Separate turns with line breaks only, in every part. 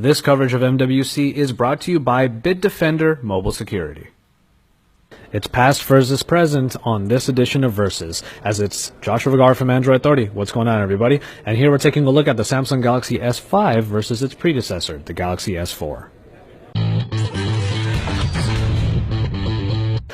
This coverage of MWC is brought to you by Bitdefender Mobile Security. It's past versus present on this edition of Versus, as it's Joshua Vergara from Android Authority. What's going on, everybody? And here we're taking a look at the Samsung Galaxy S5 versus its predecessor, the Galaxy S4.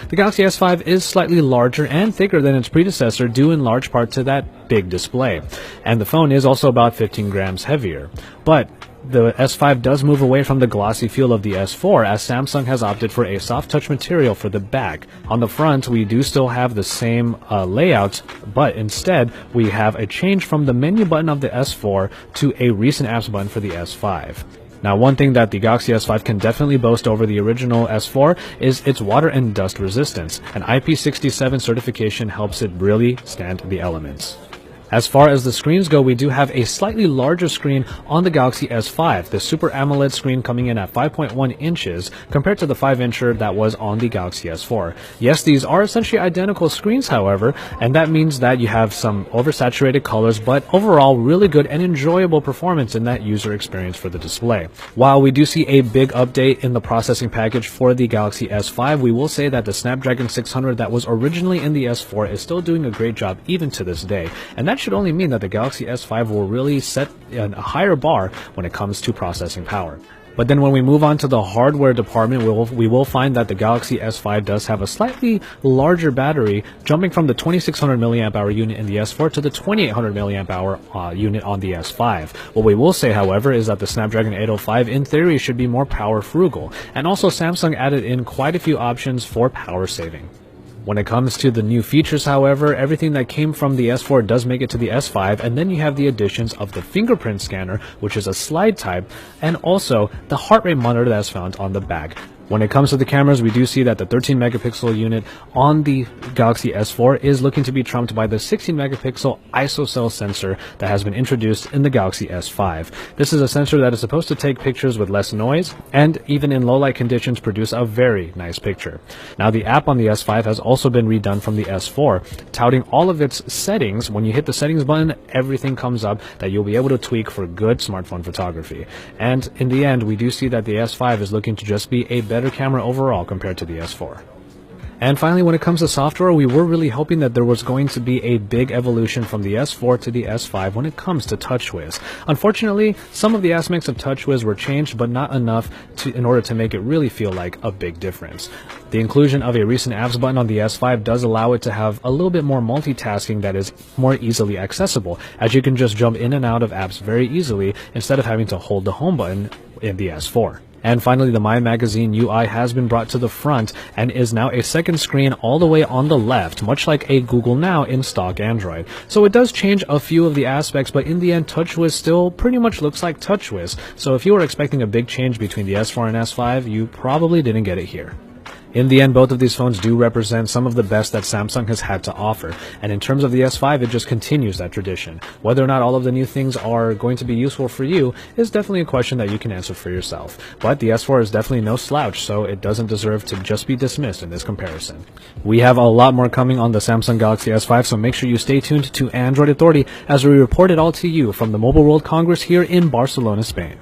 The Galaxy S5 is slightly larger and thicker than its predecessor, due in large part to that big display. And the phone is also about 15 grams heavier. But the S5 does move away from the glossy feel of the S4, as Samsung has opted for a soft touch material for the back. On the front, we do still have the same layout, but instead we have a change from the menu button of the S4 to a recent apps button for the S5. Now, one thing that the Galaxy S5 can definitely boast over the original S4 is its water and dust resistance, and IP67 certification helps it really stand the elements. As far as the screens go, we do have a slightly larger screen on the Galaxy S5, the Super AMOLED screen coming in at 5.1 inches compared to the 5-incher that was on the Galaxy S4. Yes, these are essentially identical screens, however, and that means that you have some oversaturated colors, but overall really good and enjoyable performance in that user experience for the display. While we do see a big update in the processing package for the Galaxy S5, we will say that the Snapdragon 600 that was originally in the S4 is still doing a great job even to this day, and that should only mean that the Galaxy S5 will really set a higher bar when it comes to processing power. But then when we move on to the hardware department, we will find that the Galaxy S5 does have a slightly larger battery, jumping from the 2600 mAh unit in the S4 to the 2800 mAh unit on the S5. What we will say, however, is that the Snapdragon 805 in theory should be more power frugal, and also Samsung added in quite a few options for power saving. When it comes to the new features, however, everything that came from the S4 does make it to the S5, and then you have the additions of the fingerprint scanner, which is a slide type, and also the heart rate monitor that's found on the back. When it comes to the cameras, we do see that the 13 megapixel unit on the Galaxy S4 is looking to be trumped by the 16 megapixel ISOCELL sensor that has been introduced in the Galaxy S5. This is a sensor that is supposed to take pictures with less noise and even in low light conditions produce a very nice picture. Now, the app on the S5 has also been redone from the S4, touting all of its settings. When you hit the settings button, everything comes up that you'll be able to tweak for good smartphone photography. And in the end, we do see that the S5 is looking to just be a better camera overall compared to the S4. And finally, when it comes to software, we were really hoping that there was going to be a big evolution from the S4 to the S5 when it comes to TouchWiz. Unfortunately, some of the aspects of TouchWiz were changed, but not enough in order to make it really feel like a big difference. The inclusion of a recent apps button on the S5 does allow it to have a little bit more multitasking that is more easily accessible, as you can just jump in and out of apps very easily instead of having to hold the home button in the S4. And finally, the My Magazine UI has been brought to the front and is now a second screen all the way on the left, much like a Google Now in stock Android. So it does change a few of the aspects, but in the end, TouchWiz still pretty much looks like TouchWiz. So if you were expecting a big change between the S4 and S5, you probably didn't get it here. In the end, both of these phones do represent some of the best that Samsung has had to offer, and in terms of the S5, it just continues that tradition. Whether or not all of the new things are going to be useful for you is definitely a question that you can answer for yourself. But the S4 is definitely no slouch, so it doesn't deserve to just be dismissed in this comparison. We have a lot more coming on the Samsung Galaxy S5, so make sure you stay tuned to Android Authority as we report it all to you from the Mobile World Congress here in Barcelona, Spain.